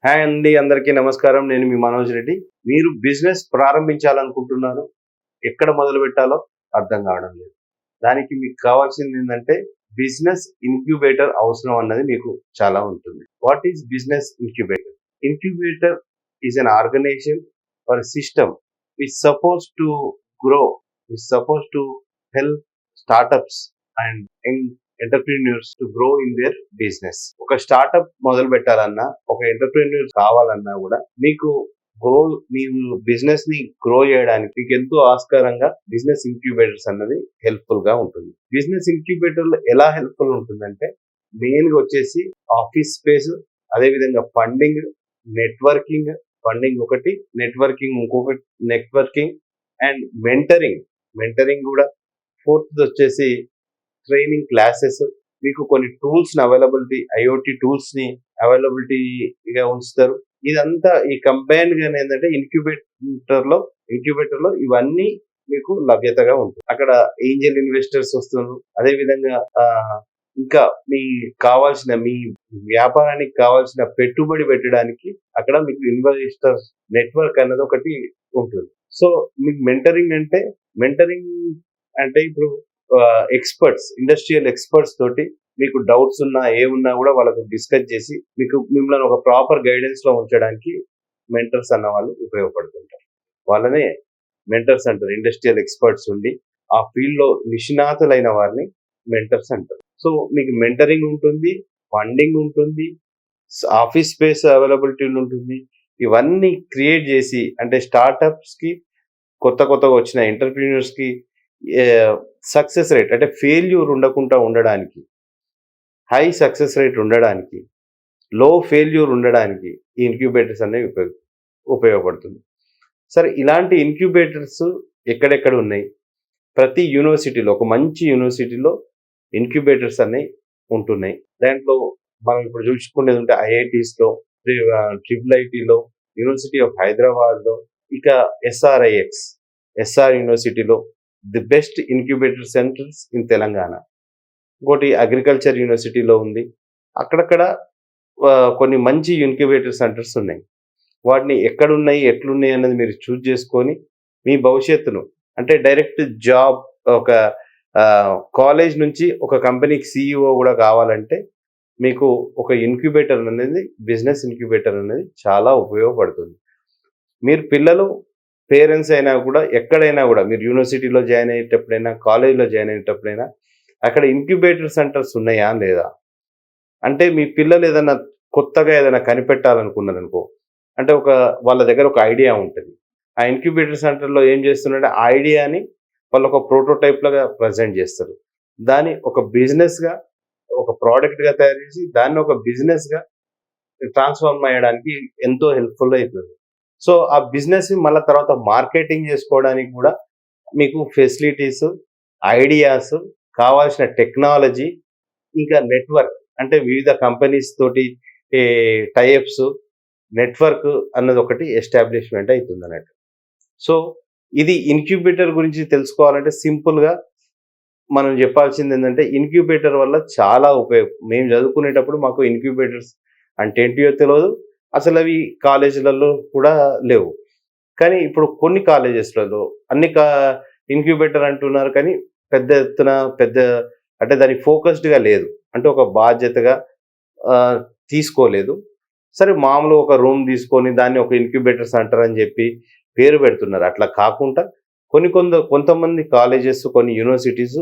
Hi అండి, అందరికీ నమస్కారం. నేను మీ మనోజ్ రెడ్డి. మీరు బిజినెస్ ప్రారంభించాలనుకుంటున్నారు. ఎక్కడ మొదలుపెట్టాలో అర్థం కావడం లేదు. దానికి మీకు కావాల్సిందేందంటే బిజినెస్ ఇంక్యుబేటర్ అవసరం అన్నది మీకు చాలా ఉంటుంది. What is business incubator? Incubator is an organisation or system which suppose to grow, which suppose to help startups and young entrepreneurs to grow in their business. ఒక స్టార్టప్ మొదలు పెట్టాలన్నా, ఒక ఎంటర్‌ప్రెన్యూర్ కావాలన్నా కూడా మీకు గ్రో మీరు బిజినెస్ ని grow చేయడానికి మీకు ఎంతో ఆస్కారంగా బిజినెస్ ఇంక్యుబేటర్స్ అన్నది హెల్ప్ఫుల్ గా ఉంటుంది. బిజినెస్ ఇంక్యుబేటర్ లో ఎలా హెల్ప్ఫుల్ ఉంటుందంటే మెయిన్ గా వచ్చేసి ఆఫీస్ స్పేస్, అదే విధంగా ఫండింగ్, నెట్వర్కింగ్. ఫండింగ్ ఒకటి, నెట్వర్కింగ్ ఇంకొకటి. Networking and mentoring. మెంటరింగ్ కూడా. ఫోర్త్ వచ్చేసి ట్రైనింగ్ క్లాసెస్. మీకు కొన్ని టూల్స్ ని అవైలబిలిటీ, ఐఓటి టూల్స్ ని అవైలబిలిటీగా ఉంచుతారు. ఇదంతా ఈ కంబైన్ గా ఏంటంటే ఇంక్యుబేటర్ లో ఇవన్నీ మీకు లభ్యతగా ఉంటుంది. అక్కడ ఏంజల్ ఇన్వెస్టర్స్ వస్తున్నారు. అదే విధంగా ఇంకా మీ కావాల్సిన మీ వ్యాపారానికి కావాల్సిన పెట్టుబడి పెట్టడానికి అక్కడ మీకు ఇన్వెస్టర్స్ నెట్వర్క్ అన్నది ఒకటి ఉంటుంది. సో మీకు మెంటరింగ్ అంటే ఇప్పుడు ఎక్స్పర్ట్స్, ఇండస్ట్రియల్ ఎక్స్పర్ట్స్ తోటి మీకు డౌట్స్ ఉన్నా ఏమున్నా కూడా వాళ్ళకు డిస్కస్ చేసి మీకు మిమ్మల్ని ఒక ప్రాపర్ గైడెన్స్ లో ఉంచడానికి మెంటర్స్ అన్న వాళ్ళు ఉపయోగపడుతుంటారు. వాళ్ళనే మెంటర్స్ అంటారు. ఇండస్ట్రియల్ ఎక్స్పర్ట్స్ ఉండి ఆ ఫీల్డ్ లో నిష్ణాతులైన వారిని మెంటర్స్ అంటారు. సో మీకు మెంటరింగ్ ఉంటుంది, ఫండింగ్ ఉంటుంది, ఆఫీస్ స్పేస్ అవైలబిలిటీ ఉంటుంది. ఇవన్నీ క్రియేట్ చేసి అంటే స్టార్టప్స్ కి, కొత్తగా వచ్చిన ఎంటర్‌ప్రెన్యూర్స్ కి సక్సెస్ రేట్ అంటే ఫెయిల్యూర్ ఉండకుండా ఉండడానికి, హై సక్సెస్ రేట్ ఉండడానికి, లో ఫెయిల్యూర్ ఉండడానికి ఈ ఇంక్యుబేటర్స్ అనేవి ఉపయోగపడుతుంది. సరే, ఇలాంటి ఇంక్యుబేటర్స్ ఎక్కడెక్కడ ఉన్నాయి? ప్రతి యూనివర్సిటీలో, ఒక మంచి యూనివర్సిటీలో ఇంక్యుబేటర్స్ అనేవి ఉంటున్నాయి. దాంట్లో మనం ఇప్పుడు చూసుకునేది ఉంటే ఐఐటీస్లో, ట్రిపుల్ ఐటీలో, యూనివర్సిటీ ఆఫ్ హైదరాబాద్లో, ఇక ఎస్ఆర్ యూనివర్సిటీలో the best incubator centres in Telangana. ఇంకోటి అగ్రికల్చర్ యూనివర్సిటీలో ఉంది. అక్కడక్కడ కొన్ని మంచి ఇంక్యుబేటర్ సెంటర్స్ ఉన్నాయి. వాటిని ఎక్కడున్నాయి, ఎట్లున్నాయి అన్నది మీరు చూజ్ చేసుకొని మీ భవిష్యత్తును అంటే డైరెక్ట్ జాబ్, ఒక కాలేజ్ నుంచి ఒక కంపెనీకి సిఇఓ కూడా కావాలంటే మీకు ఒక ఇంక్యుబేటర్ అనేది, బిజినెస్ ఇంక్యుబేటర్ అనేది చాలా ఉపయోగపడుతుంది. మీరు పిల్లలు, పేరెంట్స్ అయినా కూడా ఎక్కడైనా కూడా మీరు యూనివర్సిటీలో జాయిన్ అయ్యేటప్పుడైనా, కాలేజీలో జాయిన్ అయ్యేటప్పుడైనా అక్కడ ఇంక్యుబేటర్ సెంటర్స్ ఉన్నాయా లేదా? అంటే మీ పిల్లలు ఏదైనా కొత్తగా ఏదైనా కనిపెట్టాలనుకున్నారనుకో, అంటే వాళ్ళ దగ్గర ఒక ఐడియా ఉంటుంది. ఆ ఇంక్యుబేటర్ సెంటర్లో ఏం చేస్తున్నారంటే ఆ ఐడియాని వాళ్ళు ఒక ప్రోటోటైప్ లాగా ప్రజెంట్ చేస్తారు. దాన్ని ఒక బిజినెస్గా, ఒక ప్రోడక్ట్గా తయారు చేసి దాన్ని ఒక బిజినెస్గా ట్రాన్స్ఫార్మ్ అయ్యడానికి ఎంతో హెల్ప్ఫుల్ అవుతుంది. సో ఆ బిజినెస్ మళ్ళీ తర్వాత మార్కెటింగ్ చేసుకోవడానికి కూడా మీకు ఫెసిలిటీస్, ఐడియాస్, కావాల్సిన టెక్నాలజీ, ఇంకా నెట్వర్క్ అంటే వివిధ కంపెనీస్ తోటి టైఅప్స్, నెట్వర్క్ అన్నది ఒకటి ఎస్టాబ్లిష్మెంట్ అవుతుంది అన్నట్టు. సో ఇది ఇంక్యుబేటర్ గురించి తెలుసుకోవాలంటే సింపుల్గా మనం చెప్పాల్సింది ఏంటంటే ఇంక్యుబేటర్ వల్ల చాలా ఉపయోగం. మేము చదువుకునేటప్పుడు మాకు ఇంక్యుబేటర్స్ అంటే ఏంటియో తెలియదు. అసలు అవి కాలేజీలలో కూడా లేవు. కానీ ఇప్పుడు కొన్ని కాలేజెస్లలో అన్ని ఇంక్యుబేటర్ అంటున్నారు, కానీ పెద్ద ఎత్తున అంటే దానికి ఫోకస్డ్గా లేదు. అంటే ఒక బాధ్యతగా తీసుకోలేదు. సరే, మామూలు ఒక రూమ్ తీసుకొని దాన్ని ఒక ఇంక్యుబేటర్ సెంటర్ అని చెప్పి పేరు పెడుతున్నారు. అట్లా కాకుండా కొంతమంది కాలేజెస్, కొన్ని యూనివర్సిటీస్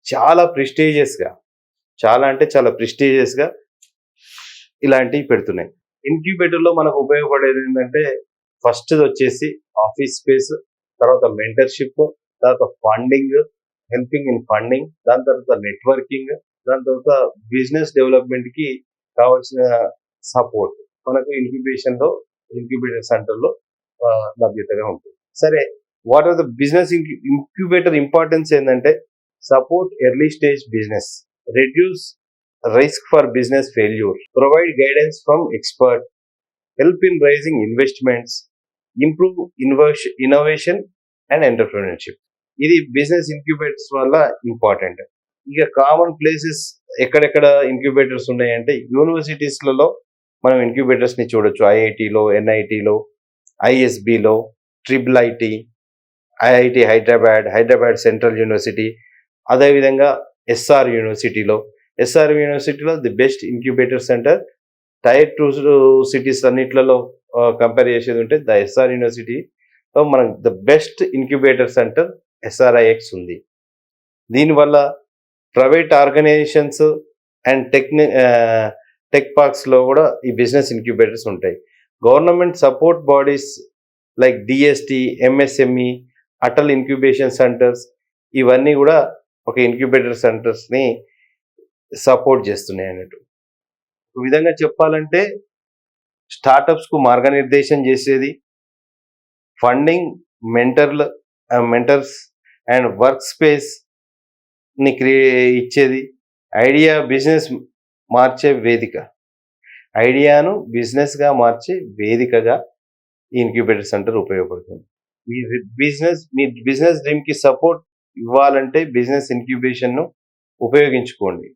చాలా ప్రెస్టీజియస్గా, చాలా అంటే చాలా ప్రెస్టీజియస్గా ఇలాంటివి పెడుతున్నాయి. ఇంక్యుబేటర్లో మనకు ఉపయోగపడేది ఏంటంటే ఫస్ట్ వచ్చేసి ఆఫీస్ స్పేస్, తర్వాత మెంటర్షిప్, తర్వాత ఫండింగ్, హెల్పింగ్ ఇన్ ఫండింగ్, దాని తర్వాత నెట్వర్కింగ్, దాని తర్వాత బిజినెస్ డెవలప్మెంట్కి కావాల్సిన సపోర్ట్ మనకు ఇంక్యుబేటర్ సెంటర్లో లభ్యతగా ఉంటుంది. సరే, what are the business incubator importance ఏంటంటే support early stage business, reduce risk for business failure, provide guidance from expert, help in raising investments, improve innovation and entrepreneurship. ఇది బిజినెస్ ఇంక్యుబేటర్స్ వల్ల important. ఇక common places ఎక్కడెక్కడ incubators ఉన్నాయంటే యూనివర్సిటీస్లలో మనం ఇంక్యుబేటర్స్ని చూడొచ్చు. ఐఐటిలో, ఎన్ఐటిలో, ఐఎస్బిలో, triple IT, IIT Hyderabad, Hyderabad central university, అదేవిధంగా ఎస్ఆర్ యూనివర్సిటీలో the best incubator centre. Tier 2 cities అన్నిట్లలో కంపేర్ చేసేది ఉంటే ద ఎస్ఆర్ యూనివర్సిటీలో మనకు the best incubator centre SRIX ఉంది. దీనివల్ల ప్రైవేట్ ఆర్గనైజేషన్స్ అండ్ టెక్ పార్క్స్లో కూడా ఈ బిజినెస్ ఇంక్యుబేటర్స్ ఉంటాయి. Government support bodies like DST, MSME, Atal incubation centres, ఇవన్నీ కూడా ఒక ఇంక్యుబేటర్ సెంటర్స్ని సపోర్ట్ చేస్తున్నాయి అన్నట్టు. ఈ విధంగా చెప్పాలంటే స్టార్టప్స్కు మార్గనిర్దేశం చేసేది, ఫండింగ్, మెంటర్స్ అండ్ వర్క్ స్పేస్ని ఇచ్చేది, ఐడియాను బిజినెస్గా మార్చే వేదికగా ఈ ఇంక్యుబేటర్ సెంటర్ ఉపయోగపడుతుంది. మీ బిజినెస్ డ్రీమ్కి సపోర్ట్ ఇవ్వాలంటే బిజినెస్ ఇంక్యుబేషన్ను ఉపయోగించుకోండి.